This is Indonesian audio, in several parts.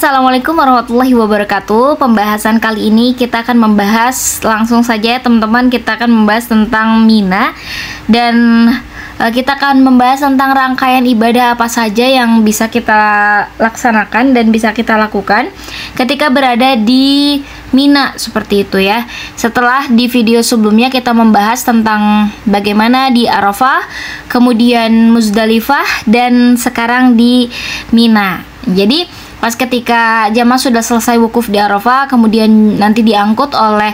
Assalamualaikum warahmatullahi wabarakatuh. Pembahasan kali ini kita akan membahas langsung saja ya teman-teman. Kita akan membahas tentang Mina. Dan kita akan membahas tentang rangkaian ibadah apa saja yang bisa kita laksanakan dan bisa kita lakukan ketika berada di Mina, seperti itu ya. Setelah di video sebelumnya kita membahas tentang bagaimana di Arafah, kemudian Muzdalifah, dan sekarang di Mina. Jadi pas ketika jamaah sudah selesai wukuf di Arafah, kemudian nanti diangkut oleh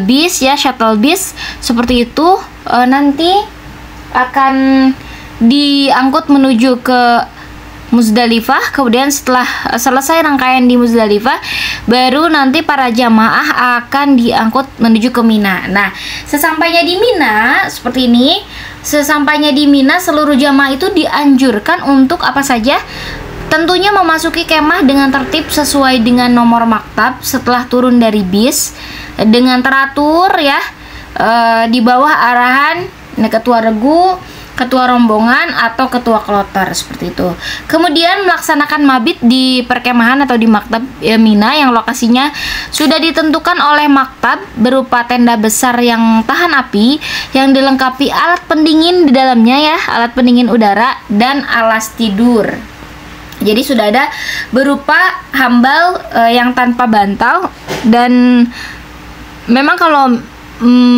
bis ya, shuttle bis seperti itu, nanti akan diangkut menuju ke Muzdalifah. Kemudian setelah selesai rangkaian di Muzdalifah, baru nanti para jamaah akan diangkut menuju ke Mina. Nah, sesampainya di Mina seperti ini, sesampainya di Mina seluruh jamaah itu dianjurkan untuk apa saja? Tentunya memasuki kemah dengan tertib sesuai dengan nomor maktab setelah turun dari bis dengan teratur ya, di bawah arahan ketua regu, ketua rombongan atau ketua kloter seperti itu. Kemudian melaksanakan mabit di perkemahan atau di maktab Mina yang lokasinya sudah ditentukan oleh maktab berupa tenda besar yang tahan api yang dilengkapi alat pendingin di dalamnya ya, alat pendingin udara dan alas tidur. Jadi sudah ada berupa hambal yang tanpa bantal. Dan memang kalau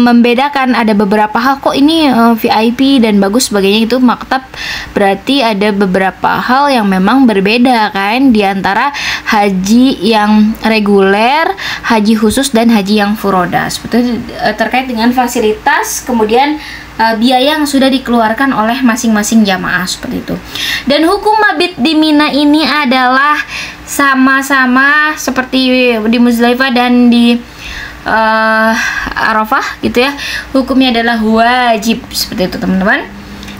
membedakan ada beberapa hal, kok ini VIP dan bagus sebagainya, itu maktab berarti ada beberapa hal yang memang berbeda kan, diantara haji yang reguler, haji khusus, dan haji yang furoda. Seperti terkait dengan fasilitas, kemudian biaya yang sudah dikeluarkan oleh masing-masing jamaah seperti itu. Dan hukum mabit di Mina ini adalah sama-sama seperti di Muzdalifah dan di Arafah gitu ya. Hukumnya adalah wajib seperti itu teman-teman.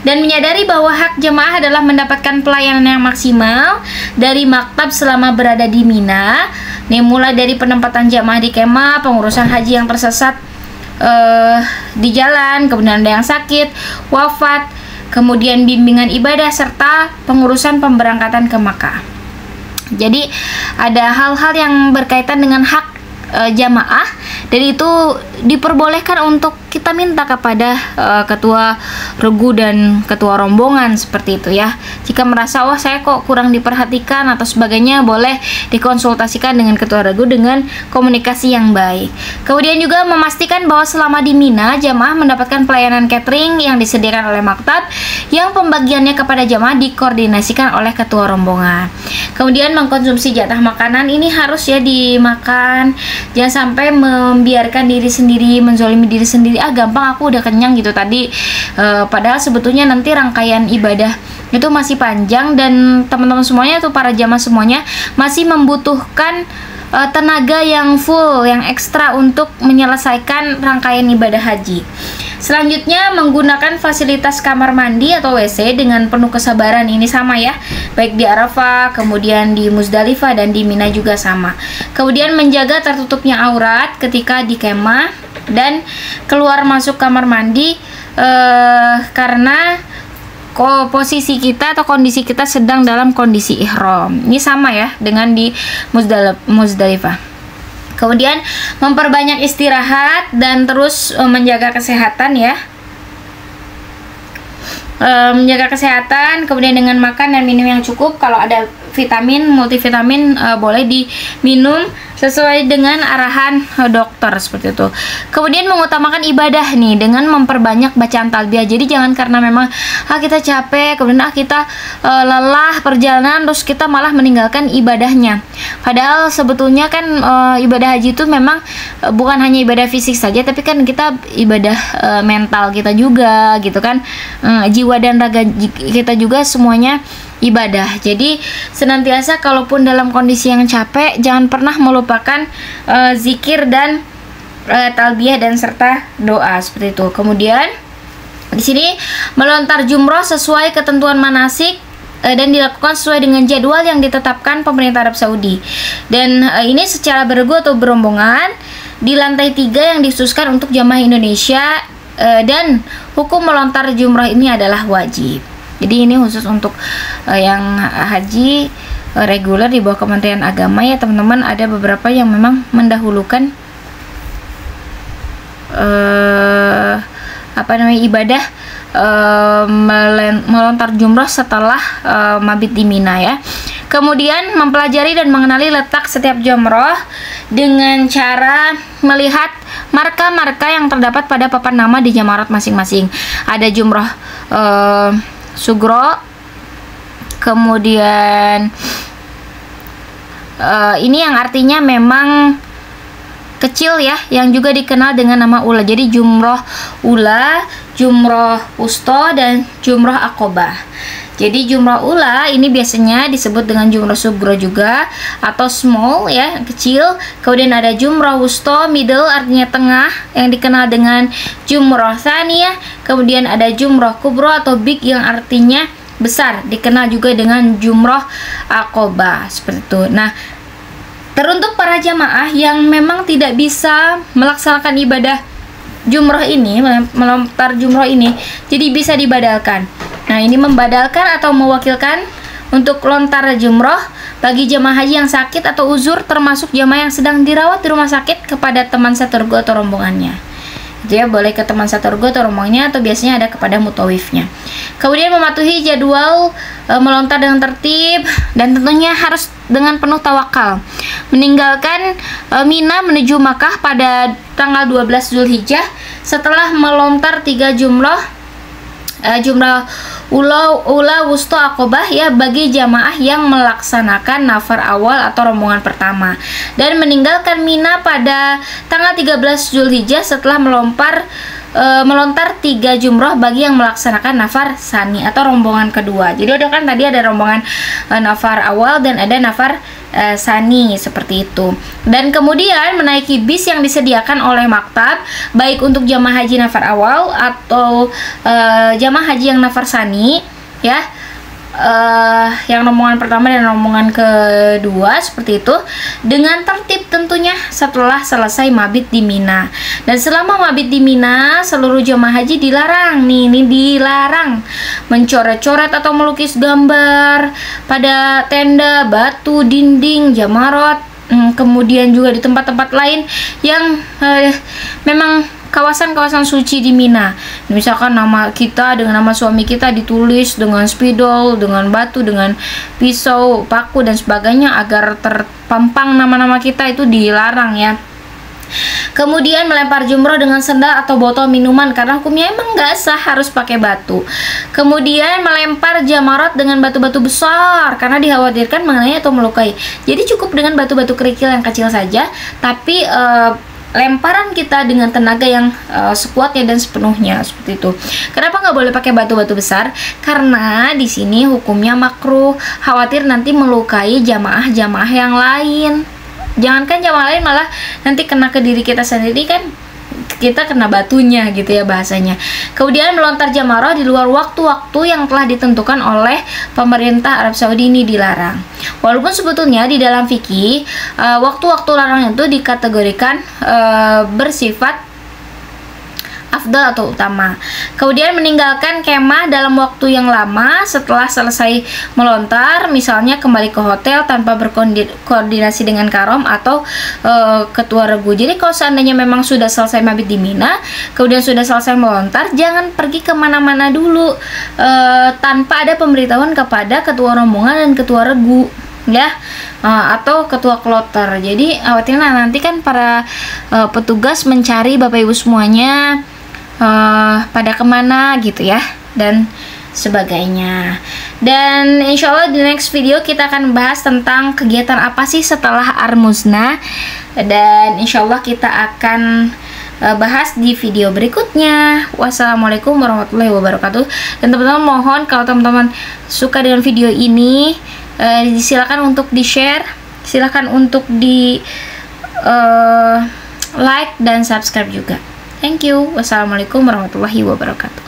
Dan menyadari bahwa hak jemaah adalah mendapatkan pelayanan yang maksimal dari maktab selama berada di Mina. Nih, mulai dari penempatan jemaah di kemah, pengurusan haji yang tersesat di jalan, kemudian ada yang sakit, wafat, kemudian bimbingan ibadah serta pengurusan pemberangkatan ke Makkah. Jadi ada hal-hal yang berkaitan dengan hak jamaah, dan itu diperbolehkan untuk kita minta kepada ketua regu dan ketua rombongan seperti itu ya. Jika merasa wah saya kok kurang diperhatikan atau sebagainya, boleh dikonsultasikan dengan ketua regu dengan komunikasi yang baik. Kemudian juga memastikan bahwa selama di Mina jamaah mendapatkan pelayanan catering yang disediakan oleh maktab yang pembagiannya kepada jamaah dikoordinasikan oleh ketua rombongan. Kemudian mengkonsumsi jatah makanan ini harus ya dimakan. Jangan sampai membiarkan diri sendiri, menzolimi diri sendiri, gampang aku udah kenyang gitu tadi, padahal sebetulnya nanti rangkaian ibadah itu masih panjang, dan teman-teman semuanya tuh, para jamaah semuanya masih membutuhkan tenaga yang full, yang ekstra untuk menyelesaikan rangkaian ibadah haji. Selanjutnya menggunakan fasilitas kamar mandi atau WC dengan penuh kesabaran, ini sama ya, baik di Arafah, kemudian di Muzdalifah, dan di Mina juga sama. Kemudian menjaga tertutupnya aurat ketika di kemah dan keluar masuk kamar mandi karena posisi kita atau kondisi kita sedang dalam kondisi ihram. Ini sama ya dengan di Muzdalifah. Kemudian memperbanyak istirahat dan terus menjaga kesehatan ya. Menjaga kesehatan, kemudian dengan makan dan minum yang cukup. Kalau ada vitamin, multivitamin boleh diminum sesuai dengan arahan dokter seperti itu. Kemudian mengutamakan ibadah nih dengan memperbanyak bacaan talbiyah. Jadi jangan karena memang kita capek, kemudian kita lelah perjalanan, terus kita malah meninggalkan ibadahnya. Padahal sebetulnya kan ibadah haji itu memang bukan hanya ibadah fisik saja, tapi kan kita ibadah mental kita juga gitu kan, jiwa dan raga kita juga semuanya ibadah. Jadi senantiasa kalaupun dalam kondisi yang capek, jangan pernah melupakan zikir dan talbiyah dan serta doa seperti itu. Kemudian di sini melontar jumroh sesuai ketentuan manasik dan dilakukan sesuai dengan jadwal yang ditetapkan pemerintah Arab Saudi. Dan ini secara beregu atau berombongan di lantai 3 yang dikhususkan untuk jamaah Indonesia, dan hukum melontar jumroh ini adalah wajib. Jadi ini khusus untuk yang haji reguler di bawah Kementerian Agama ya teman-teman. Ada beberapa yang memang mendahulukan ibadah melontar jumroh setelah mabit di Mina ya. Kemudian mempelajari dan mengenali letak setiap jumroh dengan cara melihat marka-marka yang terdapat pada papan nama di jamarat masing-masing. Ada jumroh sugro, kemudian ini yang artinya memang kecil ya, yang juga dikenal dengan nama ula. Jadi jumroh ula, jumroh wusto, dan jumroh akobah. Jadi jumroh ula ini biasanya disebut dengan jumroh sugro juga, atau small ya, kecil. Kemudian ada jumroh wusto, middle artinya tengah, yang dikenal dengan jumroh tsaniyah. Kemudian ada jumroh kubro atau big yang artinya besar, dikenal juga dengan jumroh akobah, seperti itu. Nah, teruntuk para jamaah yang memang tidak bisa melaksanakan ibadah jumroh ini, melontar jumroh ini, jadi bisa dibadalkan. Nah, ini membadalkan atau mewakilkan untuk lontar jumroh bagi jamaah haji yang sakit atau uzur, termasuk jamaah yang sedang dirawat di rumah sakit, kepada teman saturgo atau rombongannya. Dia boleh ke teman saturgo atau rombongannya, atau biasanya ada kepada mutawifnya. Kemudian mematuhi jadwal melontar dengan tertib, dan tentunya harus dengan penuh tawakal. Meninggalkan Mina menuju Makkah pada tanggal 12 Zulhijjah setelah melontar 3 jumroh ula wusto akobah ya bagi jamaah yang melaksanakan nafar awal atau rombongan pertama, dan meninggalkan Mina pada tanggal 13 Zulhijjah setelah melontar 3 jumroh bagi yang melaksanakan nafar sani atau rombongan kedua. Jadi udah kan tadi ada rombongan nafar awal dan ada nafar sani, seperti itu. Dan kemudian menaiki bis yang disediakan oleh maktab, baik untuk jamaah haji nafar awal atau jamaah haji yang nafar sani ya, yang rombongan pertama dan rombongan kedua, seperti itu, dengan tertib tentunya setelah selesai mabit di Mina. Dan selama mabit di Mina, seluruh jamaah haji dilarang dilarang mencoret-coret atau melukis gambar pada tenda, batu, dinding, jamarot, kemudian juga di tempat-tempat lain yang memang kawasan-kawasan suci di Mina. Misalkan nama kita dengan nama suami kita ditulis dengan spidol, dengan batu, dengan pisau, paku, dan sebagainya, agar terpampang nama-nama kita, itu dilarang ya. Kemudian melempar jumroh dengan sendal atau botol minuman, karena hukumnya emang nggak sah harus pakai batu. Kemudian melempar jamarot dengan batu-batu besar, karena dikhawatirkan mengenai atau melukai. Jadi cukup dengan batu-batu kerikil yang kecil saja, tapi lemparan kita dengan tenaga yang sekuatnya dan sepenuhnya, seperti itu. Kenapa nggak boleh pakai batu-batu besar? Karena di sini hukumnya makruh, khawatir nanti melukai jamaah-jamaah yang lain. Jangankan jamaah lain, malah nanti kena ke diri kita sendiri, kan kita kena batunya gitu ya bahasanya. Kemudian melontar jamaroh di luar waktu-waktu yang telah ditentukan oleh pemerintah Arab Saudi ini dilarang. Walaupun sebetulnya di dalam fikih waktu-waktu larang itu dikategorikan bersifat afdal atau utama. Kemudian meninggalkan kemah dalam waktu yang lama setelah selesai melontar, misalnya kembali ke hotel tanpa berkoordinasi dengan karom atau ketua regu. Jadi kalau seandainya memang sudah selesai mabit di Mina, kemudian sudah selesai melontar, jangan pergi kemana-mana dulu tanpa ada pemberitahuan kepada ketua rombongan dan ketua regu ya, atau ketua kloter. Jadi khawatirnya nanti kan para petugas mencari Bapak Ibu semuanya pada kemana gitu ya, dan sebagainya. Dan insya Allah di next video kita akan bahas tentang kegiatan apa sih setelah Armuzna, dan insya Allah kita akan bahas di video berikutnya. Wassalamualaikum warahmatullahi wabarakatuh. Dan teman-teman mohon kalau teman-teman suka dengan video ini, silakan untuk di share, silakan untuk di like dan subscribe juga. Thank you. Wassalamualaikum warahmatullahi wabarakatuh.